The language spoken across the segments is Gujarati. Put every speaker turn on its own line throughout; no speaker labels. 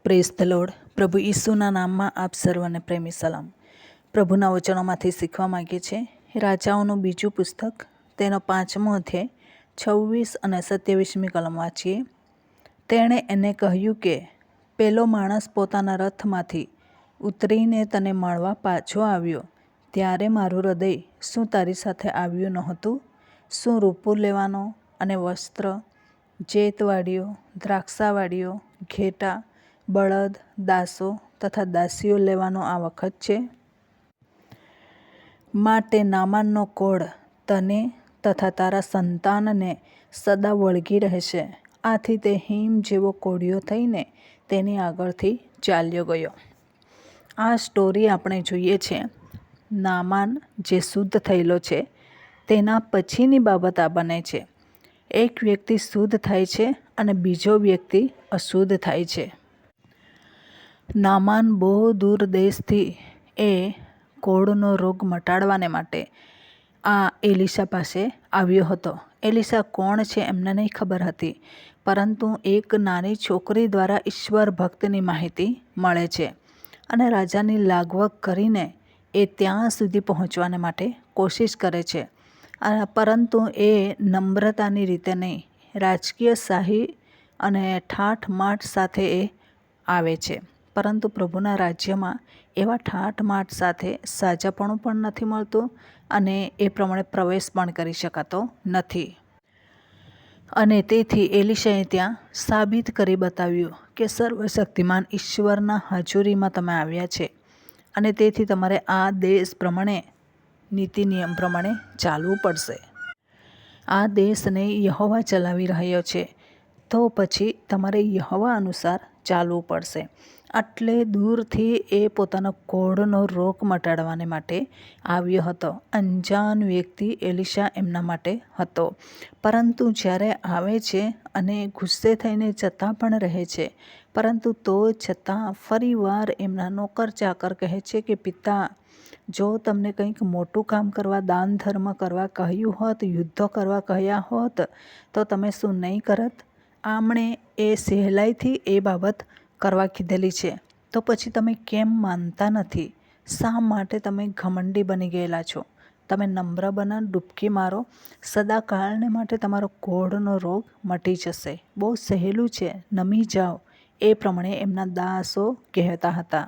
Praise the lord. પ્રભુ ઈસુના નામમાં આપ સર્વને પ્રેમી સલામ. પ્રભુના વચનોમાંથી શીખવા માંગીએ છીએ રાજાઓનું બીજું પુસ્તક, તેનો 5મો અધ્યાય 26 અને 27મી કલમ વાંચીએ. તેણે એને કહ્યું કે પેલો માણસ પોતાના રથમાંથી ઉતરીને તને મળવા પાછો આવ્યો ત્યારે મારું હૃદય શું તારી સાથે આવ્યું નહોતું? શું રૂપું લેવાનો અને વસ્ત્ર, જેતવાડીઓ, દ્રાક્ષાવાડીઓ, ઘેટાં, બળદ, દાસો તથા દાસીઓ લેવાનો આ વખત છે? માટે નામાનનો કોઢ તને તથા તારા સંતાનને સદા વળગી રહેશે. આથી તે હિમ જેવો કોઢિયો થઈને તેની આગળથી ચાલ્યો ગયો. આ સ્ટોરી આપણે જોઈએ છે. નામાન જે શુદ્ધ થયેલો છે તેના પછીની બાબત આ બને છે. એક વ્યક્તિ શુદ્ધ થાય છે અને બીજો વ્યક્તિ અશુદ્ધ થાય છે. નામાન બહુ દૂર દેશથી એ કોઢનો રોગ મટાડવાને માટે આ એલિશા પાસે આવ્યો હતો. એલિશા કોણ છે એમને નહીં ખબર હતી, પરંતુ એક નાની છોકરી દ્વારા ઈશ્વર ભક્તની માહિતી મળે છે અને રાજાની લાગવગ કરીને એ ત્યાં સુધી પહોંચવાને માટે કોશિશ કરે છે. પરંતુ એ નમ્રતાની રીતે નહીં, રાજકીય શાહી અને ઠાઠમાઠ સાથે એ આવે છે. પરંતુ પ્રભુના રાજ્યમાં એવા ઠાઠમાઠ સાથે સાજાપણું પણ નથી મળતું અને એ પ્રમાણે પ્રવેશ પણ કરી શકાતો નથી. અને તેથી એલિશાએ ત્યાં સાબિત કરી બતાવ્યું કે સર્વશક્તિમાન ઈશ્વરના હાજરીમાં તમે આવ્યા છે અને તેથી તમારે આ દેશ પ્રમાણે, નીતિ નિયમ પ્રમાણે ચાલવું પડશે. આ દેશને યહોવા ચલાવી રહ્યો છે, તો પછી તમારે યહોવા અનુસાર ચાલવું પડશે. આટલે દૂરથી એ પોતાનો કોઢનો રોગ મટાડવાને માટે આવ્યો હતો. અંજાન વ્યક્તિ એલિશા એમના માટે હતો. પરંતુ જ્યારે આવે છે અને ગુસ્સે થઈને જતા પણ રહે છે, પરંતુ તો છતાં ફરીવાર એમના નોકર ચાકર કહે છે કે પિતા, જો તમને કંઈક મોટું કામ કરવા, દાન ધર્મ કરવા કહ્યું હોત, યુદ્ધો કરવા કહ્યા હોત, તો તમે શું નહીં કરત? આમણે એ સહેલાઈથી એ બાબત કરવા કીધેલી છે, તો પછી તમે કેમ માનતા નથી? શા માટે તમે ઘમંડી બની ગયેલા છો? તમે નમ્ર બનો, ડૂબકી મારો, સદાકાળને માટે તમારો કોઢનો રોગ મટી જશે. બહુ સહેલું છે, નમી જાઓ. એ પ્રમાણે એમના દાસો કહેતા હતા.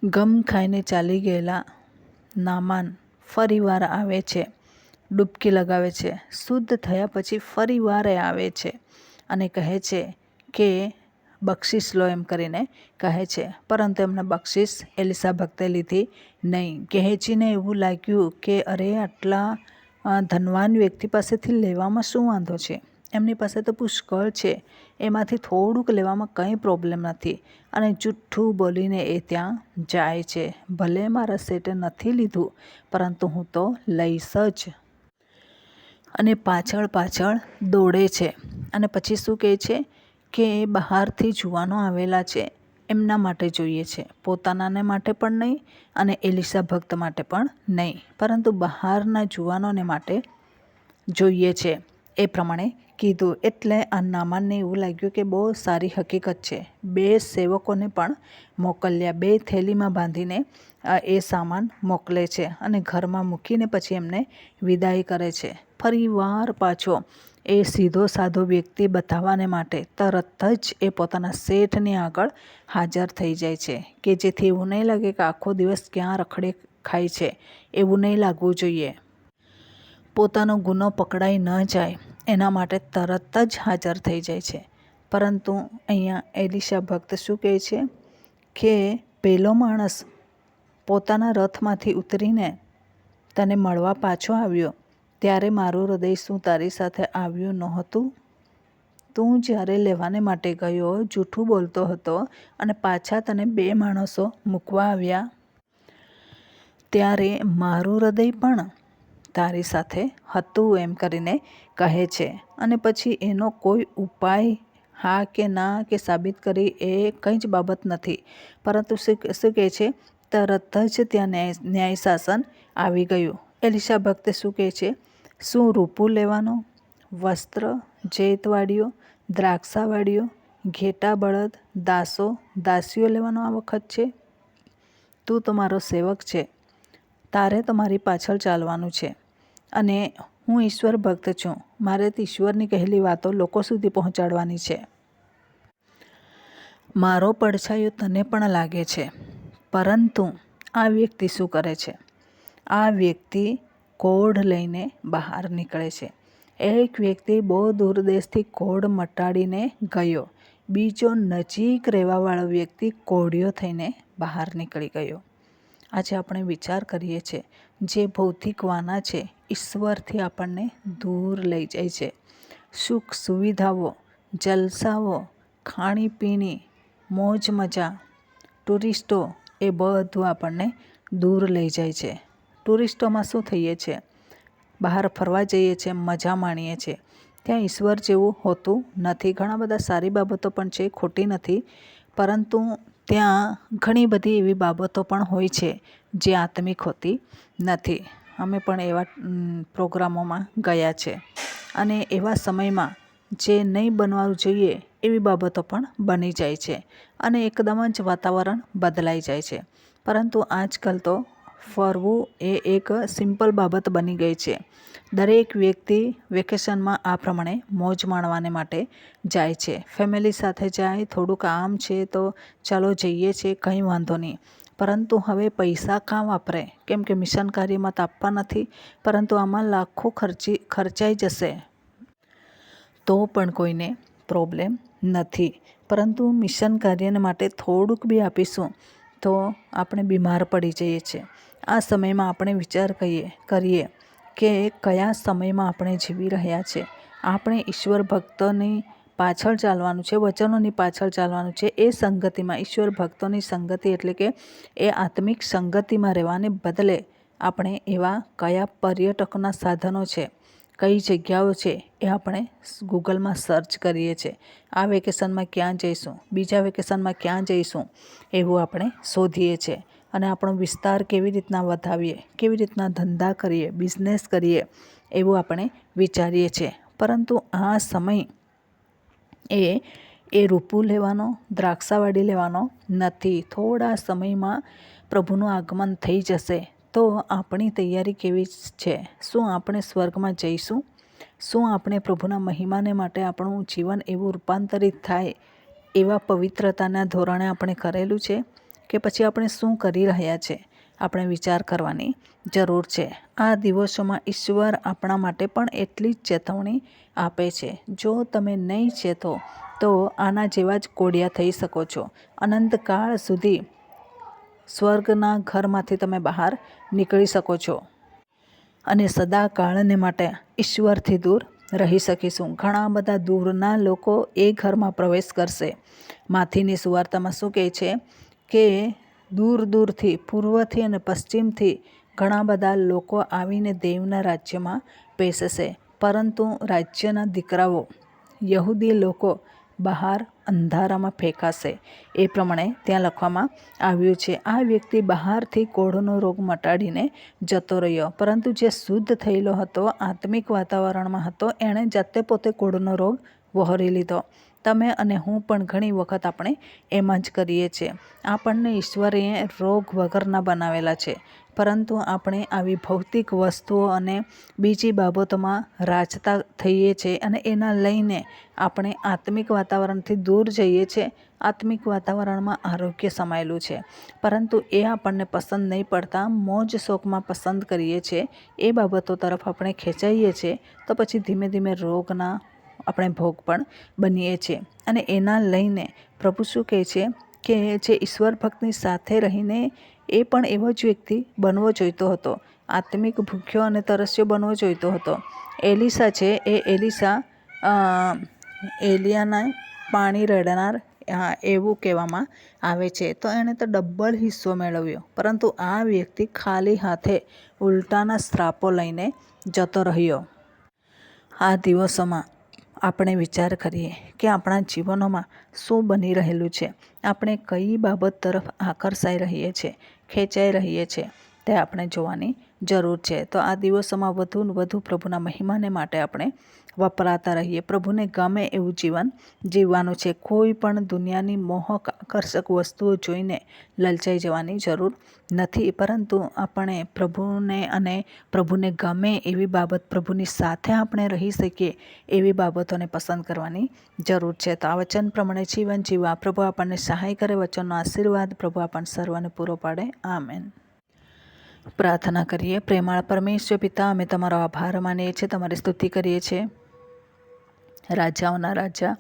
ગમ ખાઈને ચાલી ગયેલા નામાન ફરીવાર આવે છે, ડૂબકી લગાવે છે. શુદ્ધ થયા પછી ફરીવાર એ આવે છે અને કહે છે કે બક્ષિસ લો એમ કરીને કહે છે. પરંતુ એમને બક્ષિસ એલિશા ભક્તે લીધી નહીં. ગેહજીને એવું લાગ્યું કે અરે, આટલા ધનવાન વ્યક્તિ પાસેથી લેવામાં શું વાંધો છે? એમની પાસે તો પુષ્કળ છે, એમાંથી થોડુંક લેવામાં કંઈ પ્રોબ્લેમ નથી. અને જુઠ્ઠું બોલીને એ ત્યાં જાય છે. ભલે મારા શેઠે નથી લીધું, પરંતુ હું તો લઈશ જ. અને પાછળ પાછળ દોડે છે. અને પછી શું કહે છે કે બહારથી જુવાનો આવેલા છે, એમના માટે જોઈએ છે, પોતાનાને માટે પણ નહીં અને એલિશા ભક્ત માટે પણ નહીં, પરંતુ બહારના જુવાનોને માટે જોઈએ છે. એ પ્રમાણે કીધું. એટલે આ નામાનને એવું લાગ્યું કે બહુ સારી હકીકત છે. 2 સેવકોને પણ મોકલ્યા, 2 થેલીમાં બાંધીને એ સામાન મોકલે છે અને ઘરમાં મૂકીને પછી એમને વિદાય કરે છે. ફરીવાર પાછો એ સીધો સાધો વ્યક્તિ બતાવવાને માટે તરત જ એ પોતાના શેઠની આગળ હાજર થઈ જાય છે, કે જેથી એવું નહીં લાગે કે આખો દિવસ ક્યાં રખડે ખાય છે, એવું નહીં લાગવું જોઈએ. પોતાનો ગુનો પકડાઈ ન જાય એના માટે તરત જ હાજર થઈ જાય છે. પરંતુ અહીંયા એલિશા ભક્ત શું કહે છે કે પેલો માણસ પોતાના રથમાંથી ઉતરીને તને મળવા પાછો આવ્યો ત્યારે મારું હૃદય શું તારી સાથે આવ્યું નહોતું? તું જ્યારે લેવાને માટે ગયો, જૂઠું બોલતો હતો અને પાછા તને 2 માણસો મૂકવા આવ્યા, ત્યારે મારું હૃદય પણ તારી સાથે હતું એમ કરીને કહે છે. અને પછી એનો કોઈ ઉપાય, હા કે ના કે સાબિત કરી, એ કંઈ જ બાબત નથી. પરંતુ શું કહે છે, તરત જ ત્યાં ન્યાય શાસન આવી ગયું. એલિશા ભક્તે શું કહે છે, શું રૂપું લેવાનો, વસ્ત્ર, જેતવાડીઓ, દ્રાક્ષાવાડીઓ, ઘેટા બળદ દાસો દાસીઓ લેવાનો આ વખત છે. તું તો મારો સેવક છે, તારે તો મારી પાછળ ચાલવાનું છે અને હું ઈશ્વર ભક્ત છું. મારે તો ઈશ્વરની કહેલી વાતો લોકો સુધી પહોંચાડવાની છે. મારો પડછાયો તને પણ લાગે છે. પરંતુ આ વ્યક્તિ શું કરે છે? આ વ્યક્તિ કોઢ લઈને બહાર નીકળે છે. એક વ્યક્તિ બહુ દૂર દેશથી કોઢ મટાડીને ગયો. બીજો નજીક રહેવાવાળો વ્યક્તિ કોઢિયો થઈને બહાર નીકળી ગયો. આજે આપણે વિચાર કરીએ છીએ, જે ભૌતિક વાના છે ઈશ્વરથી આપણને દૂર લઈ જાય છે. સુખ સુવિધાઓ, જલસાઓ, ખાણીપીણી, મોજ મજા, ટુરિસ્ટો એ બધું આપણને દૂર લઈ જાય છે. ટુરિસ્ટોમાં શું થઈએ છીએ? બહાર ફરવા જઈએ છીએ, મજા માણીએ છીએ. ત્યાં ઈશ્વર જેવું હોતું નથી. ઘણા બધા સારી બાબતો પણ છે, ખોટી નથી, પરંતુ ત્યાં ઘણી બધી એવી બાબતો પણ હોય છે જે આત્મિક હોતી નથી. અમે પણ એવા પ્રોગ્રામોમાં ગયા છે અને એવા સમયમાં જે નહીં બનવાનું જોઈએ એવી બાબતો પણ બની જાય છે અને એકદમ જ વાતાવરણ બદલાઈ જાય છે. પરંતુ આજકાલ તો ફરવું એ એક સિમ્પલ બાબત બની ગઈ છે. દરેક વ્યક્તિ વેકેશનમાં આ પ્રમાણે મોજ માણવાને માટે જાય છે. ફેમિલી સાથે જાય, થોડુંક આમ છે તો ચાલો જઈએ છીએ, કંઈ વાંધો નહીં. પરંતુ હવે પૈસા કાં વાપરે? કેમ કે મિશન કાર્યમાં તો આપવા નથી, પરંતુ આમાં લાખો ખર્ચાઈ જશે તો પણ કોઈને પ્રોબ્લેમ નથી. પરંતુ મિશન કાર્યને માટે થોડુંક બી આપીશું તો આપણે બીમાર પડી જઈએ છીએ. આ સમયમાં આપણે વિચાર કરીએ કે કયા સમયમાં આપણે જીવી રહ્યા છે. આપણે ઈશ્વર ભક્તોની પાછળ ચાલવાનું છે, વચનોની પાછળ ચાલવાનું છે. એ સંગતિમાં, ઈશ્વર ભક્તોની સંગતિ એટલે કે એ આત્મિક સંગતિમાં રહેવાને બદલે આપણે એવા કયા પર્યટકના સાધનો છે, કઈ જગ્યાઓ છે એ આપણે ગૂગલમાં સર્ચ કરીએ છીએ. આ વેકેશનમાં ક્યાં જઈશું, બીજા વેકેશનમાં ક્યાં જઈશું, એવું આપણે શોધીએ છીએ અને આપણો વિસ્તાર કેવી રીતના વધાવીએ, કેવી રીતના ધંધા કરીએ, બિઝનેસ કરીએ એવું આપણે વિચારીએ છીએ. પરંતુ આ સમય એ રૂપું લેવાનો, દ્રાક્ષાવાડી લેવાનો નથી. થોડા સમયમાં પ્રભુનું આગમન થઈ જશે. તો આપણી તૈયારી કેવી છે? શું આપણે સ્વર્ગમાં જઈશું? શું આપણે પ્રભુના મહિમાને માટે આપણું જીવન એવું રૂપાંતરિત થાય એવા પવિત્રતાના ધોરણે આપણે કરેલું છે કે પછી આપણે શું કરી રહ્યા છે? આપણે વિચાર કરવાની જરૂર છે. આ દિવસોમાં ઈશ્વર આપણા માટે પણ એટલી જ ચેતવણી આપે છે. જો તમે નહીં ચેતો તો આના જેવા જ કોડિયા થઈ શકો છો. અનંતકાળ સુધી સ્વર્ગના ઘરમાંથી તમે બહાર નીકળી શકો છો અને સદાકાળને માટે ઈશ્વરથી દૂર રહી શકીશું. ઘણા બધા દૂરના લોકો એ ઘરમાં પ્રવેશ કરશે. માથીની સુવાર્તામાં શું કહે છે કે દૂર દૂરથી, પૂર્વથી અને પશ્ચિમથી ઘણા બધા લોકો આવીને દેવના રાજ્યમાં બેસશે. પરંતુ રાજ્યના દીકરાઓ, યહૂદી લોકો બહાર અંધારામાં ફેંકાશે. એ પ્રમાણે ત્યાં લખવામાં આવ્યું છે. આ વ્યક્તિ બહારથી કોઢનો રોગ મટાડીને જતો રહ્યો, પરંતુ જે શુદ્ધ થયેલો હતો, આત્મિક વાતાવરણમાં હતો, એણે જાતે પોતે કોઢનો રોગ વહોરી લીધો. તમે અને હું પણ ઘણી વખત આપણે એમ જ કરીએ છીએ. આપણને ઈશ્વરે રોગ વગરના બનાવેલા છે, પરંતુ આપણે આવી ભૌતિક વસ્તુઓ અને બીજી બાબતોમાં રાચતા થઈએ છીએ અને એના લઈને આપણે આત્મિક વાતાવરણથી દૂર જઈએ છીએ. આત્મિક વાતાવરણમાં આરોગ્ય સમાયેલું છે, પરંતુ એ આપણને પસંદ નહીં પડતા મોજ શોખમાં પસંદ કરીએ છીએ. એ બાબતો તરફ આપણે ખેંચાઈએ છીએ તો પછી ધીમે ધીમે રોગના આપણે ભોગ પણ બનીએ છીએ. અને એના લઈને પ્રભુ શું કહે છે કે જે ઈશ્વર ભક્તની સાથે રહીને એ પણ એવો જ વ્યક્તિ બનવો જોઈતો હતો. આત્મિક ભૂખ્યો અને તરસ્યો બનવો જોઈતો હતો. એલિસા છે, એ એલિયાના પાણી રેડનાર એવું કહેવામાં આવે છે. તો એણે તો ડબલ હિસ્સો મેળવ્યો, પરંતુ આ વ્યક્તિ ખાલી હાથે ઉલટાના શ્રાપો લઈને જતો રહ્યો. આ દિવસોમાં આપણે વિચાર કરીએ કે આપણા જીવનોમાં શું બની રહેલું છે. આપણે કઈ બાબત તરફ આકર્ષાઈ રહીએ છીએ, ખેંચાઈ રહીએ છીએ, તે આપણે જોવાની જરૂર છે. તો આ દિવસોમાં વધુ ને વધુ પ્રભુના મહિમાને માટે આપણે વપરાતા રહીએ. પ્રભુને ગમે એવું જીવન જીવવાનું છે. કોઈ પણ દુનિયાની મોહક આકર્ષક વસ્તુઓ જોઈને લલચાઈ જવાની જરૂર નથી, પરંતુ આપણે પ્રભુને અને પ્રભુને ગમે એવી બાબત, પ્રભુની સાથે આપણે રહી શકીએ એવી બાબતોને પસંદ કરવાની જરૂર છે. તો આ વચન પ્રમાણે જીવન જીવવા પ્રભુ આપણને સહાય કરે. વચનનો આશીર્વાદ પ્રભુ આપણને સર્વને પૂરો પાડે. આમેન. પ્રાર્થના કરીએ. પ્રેમાળ પરમેશ્વર પિતા, અમે તમારો આભાર માનીએ છીએ, તમારી સ્તુતિ કરીએ છીએ. રાજાઓના રાજા,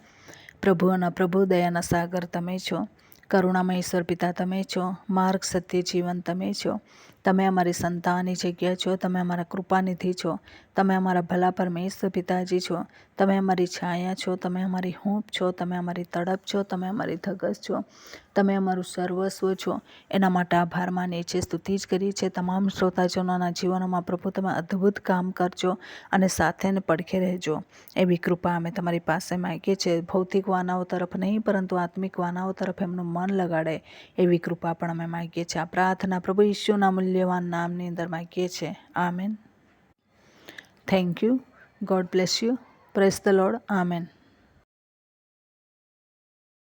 પ્રભુઓના પ્રભુ, દયાના સાગર તમે છો. કરુણામય ઈશ્વર પિતા તમે છો. માર્ગ, સત્ય, જીવન તમે છો. તમે અમારી સંતાનની જગ્યા છો. તમે અમારા કૃપાનિધિ છો. તમે અમારા ભલા પરમેશ્વર પિતાજી છો. તમે અમારી છાયા છો. તમે અમારી હૂંફ છો. તમે અમારી તડપ છો. તમે અમારી ધગસ છો. તમે અમારું સર્વસ્વ છો. એના માટે આભાર માનીએ છીએ, સ્તુતિ જ કરીએ છીએ. તમામ શ્રોતાજનોના જીવનોમાં પ્રભુ તમે અદ્ભુત કામ કરજો અને સાથે ને પડખે રહેજો એવી કૃપા અમે તમારી પાસે માગીએ છીએ. ભૌતિક વાનાઓ તરફ નહીં, પરંતુ આત્મિક વાનાઓ તરફ એમનું મન લગાડે એવી કૃપા પણ અમે માગીએ છીએ. આ પ્રાર્થના પ્રભુ ઈશ્વરના મૂલ્યવાન નામની અંદર માગીએ છીએ. Amen. Thank you. God bless you. Praise the lord. Amen.